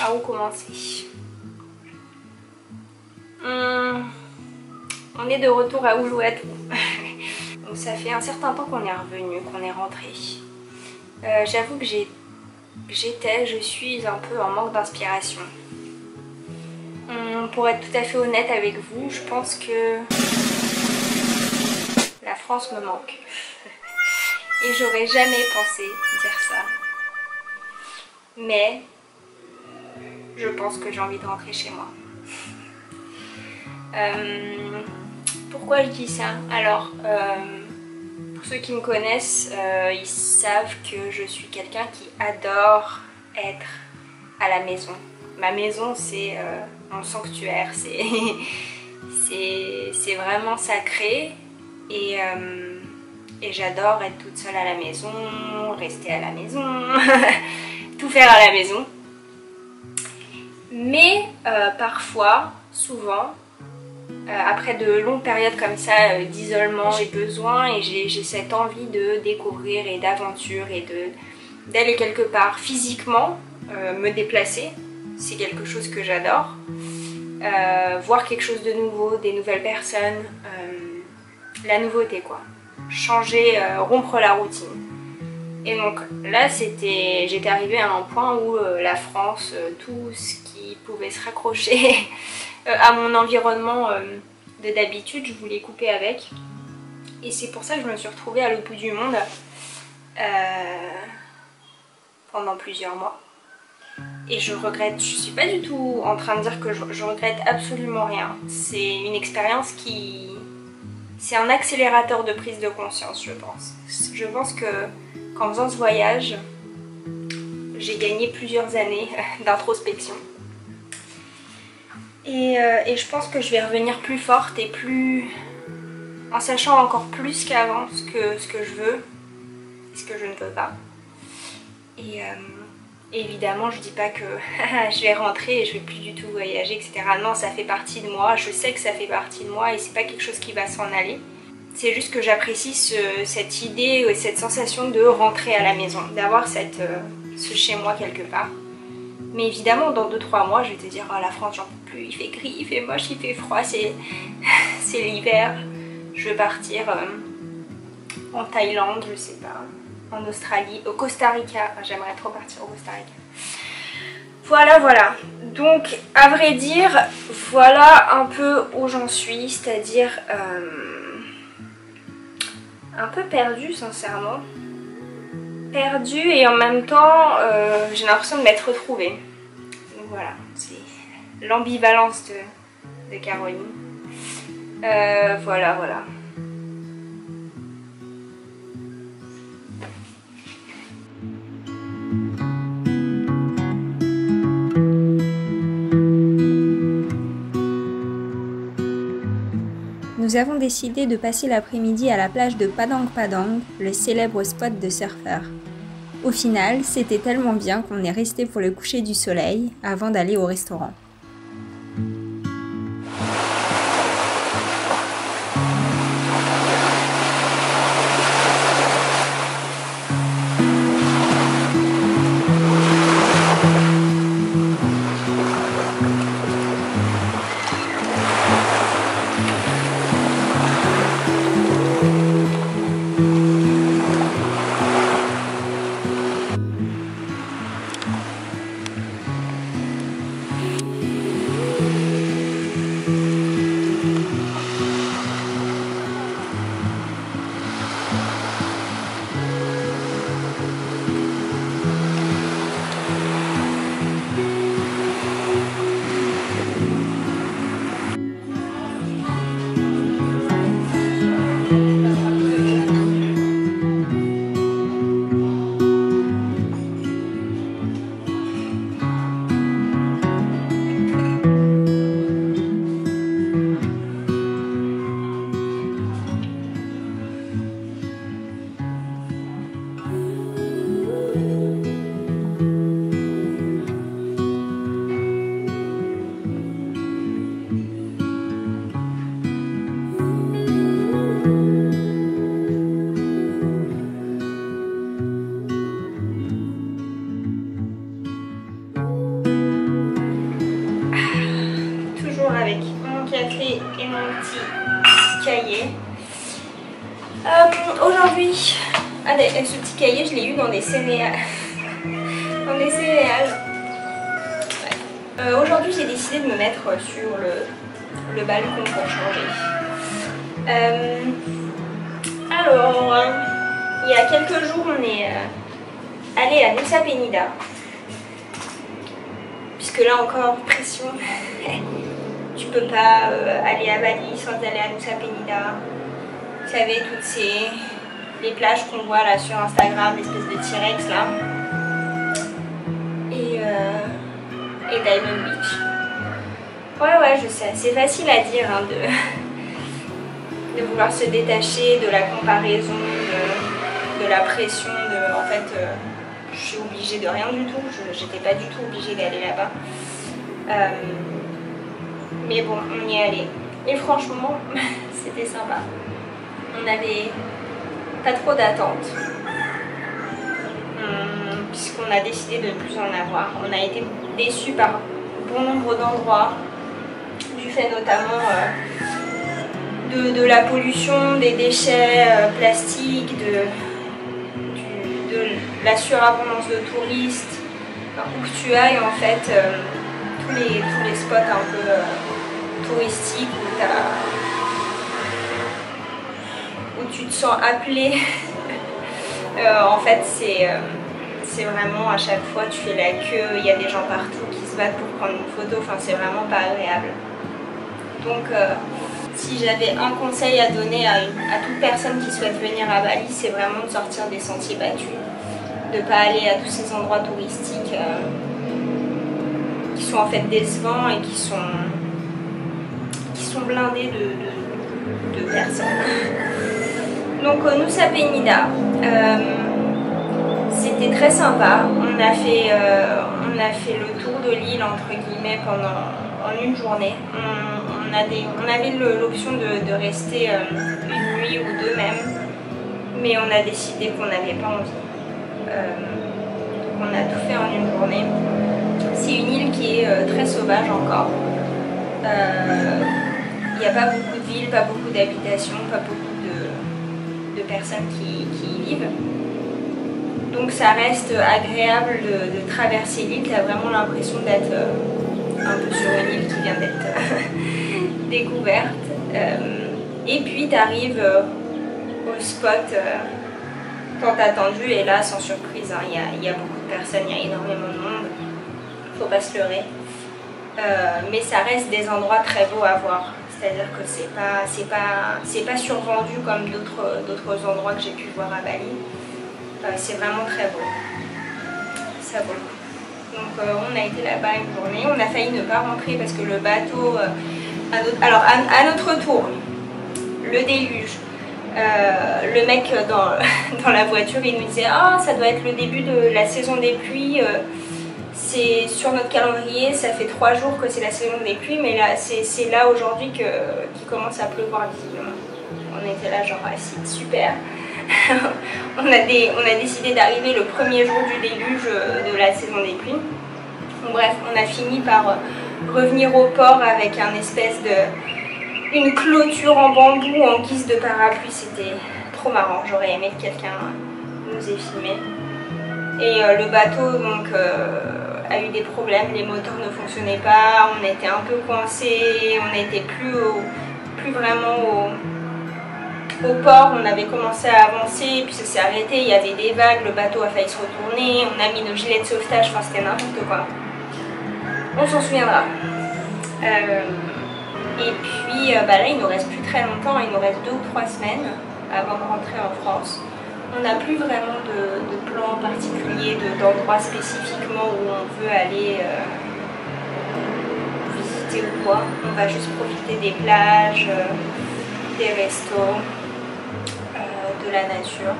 Par où commencer? On est de retour à Uluwatu. Donc ça fait un certain temps qu'on est revenu, qu'on est rentré. J'avoue que je suis un peu en manque d'inspiration. Pour être tout à fait honnête avec vous, je pense que la France me manque. Et j'aurais jamais pensé dire ça. Mais je pense que j'ai envie de rentrer chez moi. Pourquoi je dis ça? Alors, pour ceux qui me connaissent, ils savent que je suis quelqu'un qui adore être à la maison. Ma maison, c'est mon sanctuaire, c'est vraiment sacré et j'adore être toute seule à la maison, rester à la maison, tout faire à la maison. Mais parfois, souvent, après de longues périodes comme ça d'isolement, j'ai besoin et j'ai cette envie de découvrir et d'aventure et d'aller quelque part physiquement, me déplacer. C'est quelque chose que j'adore. Voir quelque chose de nouveau, des nouvelles personnes, la nouveauté quoi. Changer, rompre la routine. Et donc là j'étais arrivée à un point où la France, tout ce qui pouvait se raccrocher à mon environnement de d'habitude, je voulais couper avec. Et c'est pour ça que je me suis retrouvée à l'autre bout du monde pendant plusieurs mois. Et je regrette, je suis pas du tout en train de dire que je regrette absolument rien. C'est une expérience c'est un accélérateur de prise de conscience, je pense. Je pense que qu'en faisant ce voyage, j'ai gagné plusieurs années d'introspection. Et je pense que je vais revenir plus forte et en sachant encore plus qu'avant ce que je veux et ce que je ne veux pas. Et évidemment, je dis pas que je vais rentrer et je vais plus du tout voyager, etc. Non, ça fait partie de moi, je sais que ça fait partie de moi et c'est pas quelque chose qui va s'en aller. C'est juste que j'apprécie cette idée, cette sensation de rentrer à la maison, d'avoir ce chez moi quelque part. Mais évidemment, dans 2-3 mois, je vais te dire oh, la France, j'en peux plus, il fait gris, il fait moche, il fait froid, c'est l'hiver. Je vais partir en Thaïlande, je sais pas, en Australie, au Costa Rica. J'aimerais trop partir au Costa Rica. Voilà. Donc, à vrai dire, voilà un peu où j'en suis, c'est-à-dire un peu perdue, sincèrement. Perdue et en même temps, j'ai l'impression de m'être retrouvée. Donc voilà, c'est l'ambivalence de Caroline. Voilà. Nous avons décidé de passer l'après-midi à la plage de Padang Padang, le célèbre spot de surfeurs. Au final, c'était tellement bien qu'on est resté pour le coucher du soleil avant d'aller au restaurant. et mon petit cahier. Aujourd'hui, ce petit cahier je l'ai eu dans des céréales. Dans des céréales. Ouais. Aujourd'hui j'ai décidé de me mettre sur le balcon pour changer. Alors, il y a quelques jours on est allé à Nusa Penida. Puisque là encore, pression. Tu peux pas aller à Bali sans aller à Nusa Penida. Vous savez, toutes les plages qu'on voit là sur Instagram, l'espèce de T-Rex là. Et Diamond Beach. Ouais, je sais, c'est facile à dire hein, de vouloir se détacher de la comparaison, de la pression, en fait, je suis obligée de rien du tout, j'étais pas du tout obligée d'aller là-bas. Mais bon, on y est allé. Et franchement, c'était sympa. On n'avait pas trop d'attentes. Puisqu'on a décidé de ne plus en avoir. On a été déçus par bon nombre d'endroits, du fait notamment de la pollution, des déchets plastiques, de la surabondance de touristes. Enfin, où que tu ailles en fait, tous les spots un peu touristiques où tu te sens appelé. En fait c'est vraiment à chaque fois tu fais la queue, il y a des gens partout qui se battent pour prendre une photo, enfin c'est vraiment pas agréable. Donc si j'avais un conseil à donner à toute personne qui souhaite venir à Bali, c'est vraiment de sortir des sentiers battus, de ne pas aller à tous ces endroits touristiques qui sont en fait décevants et qui sont blindés de personnes. Donc Nusa Penida, c'était très sympa. On a fait le tour de l'île entre guillemets en une journée. On avait l'option de rester une nuit ou deux même, mais on a décidé qu'on n'avait pas envie. On a tout fait en une journée. C'est une île qui est très sauvage encore. Il n'y a pas beaucoup de villes, pas beaucoup d'habitations, pas beaucoup de personnes qui y vivent. Donc ça reste agréable de traverser l'île, tu as vraiment l'impression d'être un peu sur une île qui vient d'être découverte. Et puis tu arrives au spot tant attendu et là sans surprise, hein, y a beaucoup de personnes, il y a énormément de monde, faut pas se leurrer. Mais ça reste des endroits très beaux à voir. C'est-à-dire que c'est pas survendu comme d'autres endroits que j'ai pu voir à Bali. C'est vraiment très beau. Ça vaut le coup. Donc on a été là-bas une journée. On a failli ne pas rentrer parce que le bateau... alors à notre tour, le déluge. Le mec dans la voiture, il nous disait « Ah, ça doit être le début de la saison des pluies. C'est sur notre calendrier, ça fait 3 jours que c'est la saison des pluies, mais là c'est là aujourd'hui qu'il commence à pleuvoir visiblement. » On était là genre « Ah si, super !» on a décidé d'arriver le premier jour du déluge de la saison des pluies. Donc, bref, on a fini par revenir au port avec une clôture en bambou en guise de parapluie. C'était trop marrant, j'aurais aimé que quelqu'un nous ait filmé. Et le bateau donc a eu des problèmes, les moteurs ne fonctionnaient pas, on était un peu coincés, on n'était plus vraiment au port. On avait commencé à avancer, puis ça s'est arrêté, il y avait des vagues, le bateau a failli se retourner, on a mis nos gilets de sauvetage, enfin c'était n'importe quoi. On s'en souviendra. Et puis là il nous reste plus très longtemps, il nous reste 2 ou 3 semaines avant de rentrer en France. On n'a plus vraiment de plan particulier, d'endroit spécifiquement où on veut aller visiter ou quoi. On va juste profiter des plages, des restos, de la nature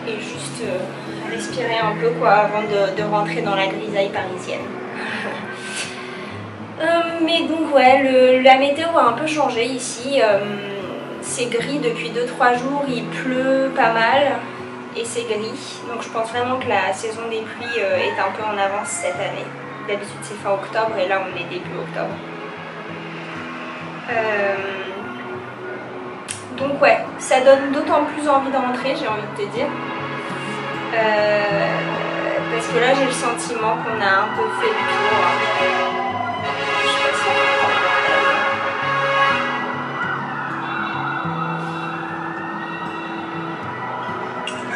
et juste respirer un peu quoi avant de rentrer dans la grisaille parisienne. Mais donc ouais, la météo a un peu changé ici. C'est gris depuis 2-3 jours, il pleut pas mal et c'est gris. Donc je pense vraiment que la saison des pluies est un peu en avance cette année. D'habitude c'est fin octobre et là on est début octobre. Donc ouais, ça donne d'autant plus envie de rentrer, j'ai envie de te dire. Parce que là j'ai le sentiment qu'on a un peu fait le tour. Je sais pas si on entend.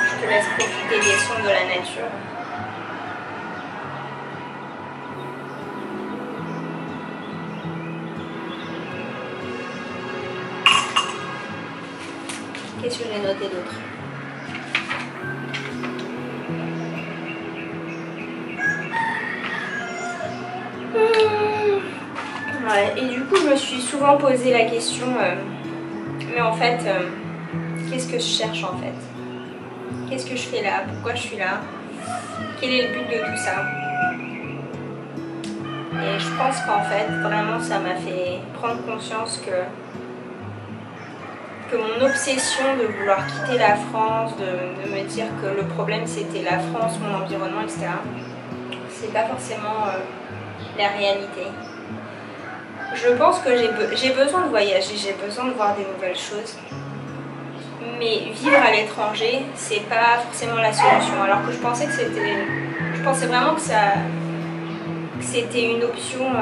Je te laisse profiter des sons de la nature. Qu'est-ce que j'ai noté d'autre? Ouais, et du coup, je me suis souvent posé la question, mais en fait, qu'est-ce que je cherche en fait? Qu'est-ce que je fais là? Pourquoi je suis là? Quel est le but de tout ça? Et je pense qu'en fait, vraiment, ça m'a fait prendre conscience que mon obsession de vouloir quitter la France, de me dire que le problème c'était la France, mon environnement, etc., c'est pas forcément la réalité. Je pense que j'ai besoin de voyager, j'ai besoin de voir des nouvelles choses, mais vivre à l'étranger, c'est pas forcément la solution. Alors que je pensais que je pensais vraiment que c'était une option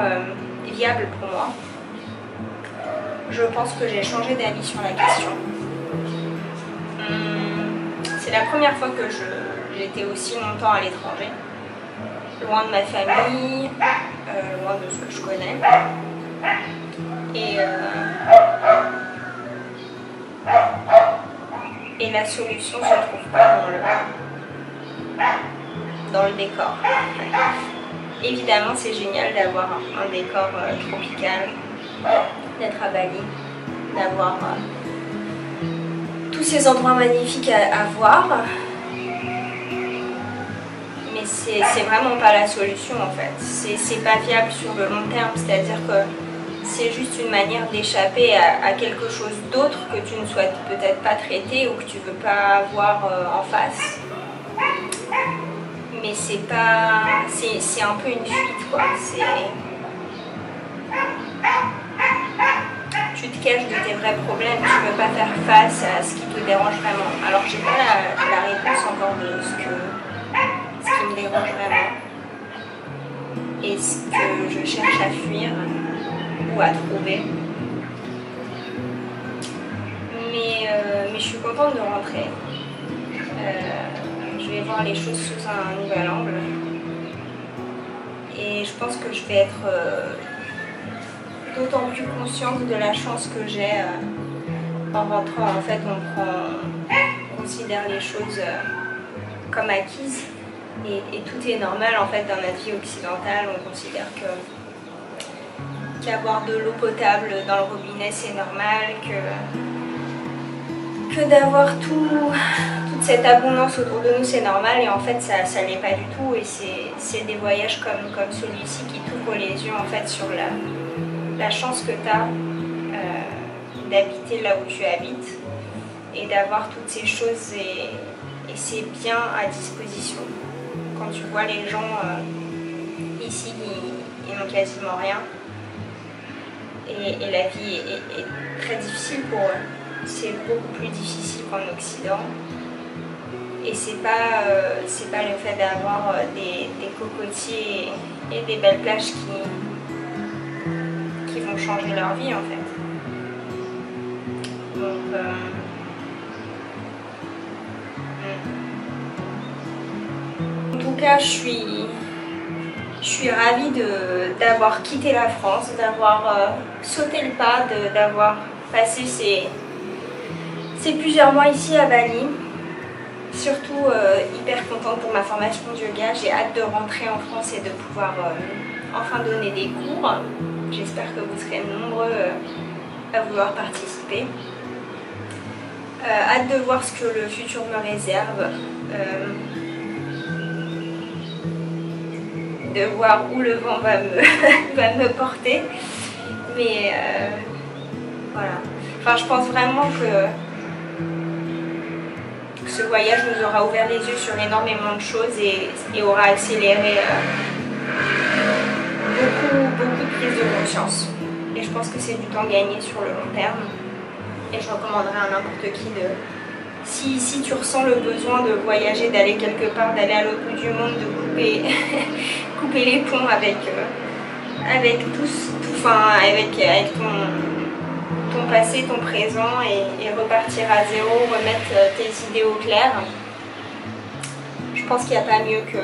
viable pour moi. Je pense que j'ai changé d'avis sur la question. C'est la première fois que j'étais aussi longtemps à l'étranger, loin de ma famille, loin de ce que je connais. Et la solution se trouve pas dans le décor. Évidemment, c'est génial d'avoir un décor tropical, d'être à Bali, d'avoir tous ces endroits magnifiques à voir. Mais c'est vraiment pas la solution en fait. C'est pas viable sur le long terme, c'est-à-dire que c'est juste une manière d'échapper à quelque chose d'autre que tu ne souhaites peut-être pas traiter ou que tu veux pas voir en face. Mais c'est pas... c'est un peu une fuite quoi. Tu te caches de tes vrais problèmes, tu ne veux pas faire face à ce qui te dérange vraiment. Alors j'ai pas la réponse encore de ce qui me dérange vraiment et ce que je cherche à fuir ou à trouver. Mais je suis contente de rentrer. Je vais voir les choses sous un nouvel angle. Et je pense que je vais être d'autant plus consciente de la chance que j'ai en rentrant. En fait, on considère les choses comme acquises. Et tout est normal en fait dans notre vie occidentale. On considère qu'avoir de l'eau potable dans le robinet c'est normal, que d'avoir toute cette abondance autour de nous c'est normal, et en fait ça l'est pas du tout. Et c'est des voyages comme celui-ci qui t'ouvrent les yeux en fait sur la chance que tu as d'habiter là où tu habites et d'avoir toutes ces choses et ces biens à disposition. Quand tu vois les gens ici, ils n'ont quasiment rien. Et la vie est très difficile pour eux. C'est beaucoup plus difficile qu'en Occident. Et c'est pas le fait d'avoir des cocotiers et des belles plages qui vont changer leur vie en fait. Donc, en tout cas, je suis ravie d'avoir quitté la France, d'avoir sauté le pas, d'avoir passé ces plusieurs mois ici à Bali. Surtout hyper contente pour ma formation de yoga. J'ai hâte de rentrer en France et de pouvoir enfin donner des cours. J'espère que vous serez nombreux à vouloir participer. Hâte de voir ce que le futur me réserve. De voir où le vent va me porter. Mais voilà. Enfin, je pense vraiment que ce voyage nous aura ouvert les yeux sur énormément de choses et aura accéléré beaucoup de prise de conscience. Et je pense que c'est du temps gagné sur le long terme. Et je recommanderais à n'importe qui de... Si tu ressens le besoin de voyager, d'aller quelque part, d'aller à l'autre bout du monde, de couper, couper les ponts avec ton passé, ton présent et repartir à zéro, remettre tes idées au clair. Je pense qu'il n'y a pas mieux que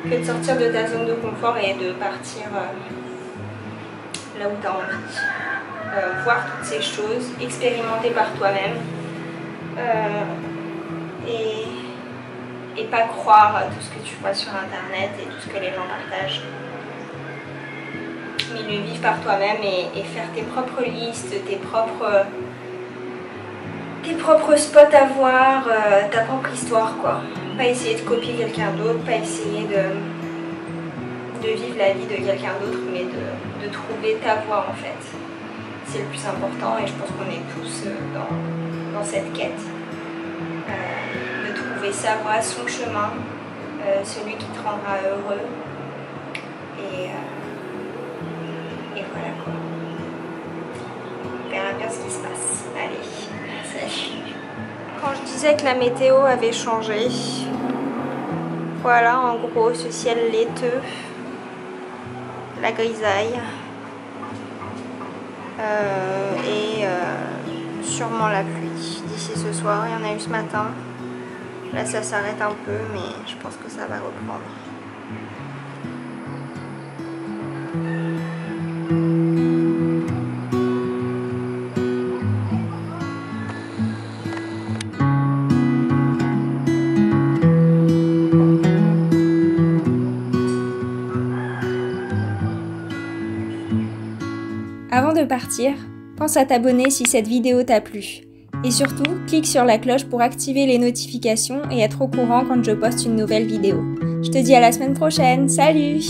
de sortir de ta zone de confort et de partir là où tu as envie. Voir toutes ces choses, expérimenter par toi-même et pas croire à tout ce que tu vois sur internet et tout ce que les gens partagent. Mais le vivre par toi-même et faire tes propres listes, tes propres spots à voir, ta propre histoire quoi. Pas essayer de copier quelqu'un d'autre, pas essayer de vivre la vie de quelqu'un d'autre, mais de trouver ta voie en fait. C'est le plus important et je pense qu'on est tous dans cette quête. De trouver sa voie, son chemin, celui qui te rendra heureux. Et voilà quoi. On verra bien ce qui se passe. Allez, salut. Quand je disais que la météo avait changé, voilà en gros ce ciel laiteux, la grisaille et sûrement la pluie d'ici ce soir. Il y en a eu ce matin. Là ça s'arrête un peu mais je pense que ça va reprendre. Avant de partir, pense à t'abonner si cette vidéo t'a plu. Et surtout, clique sur la cloche pour activer les notifications et être au courant quand je poste une nouvelle vidéo. Je te dis à la semaine prochaine, salut!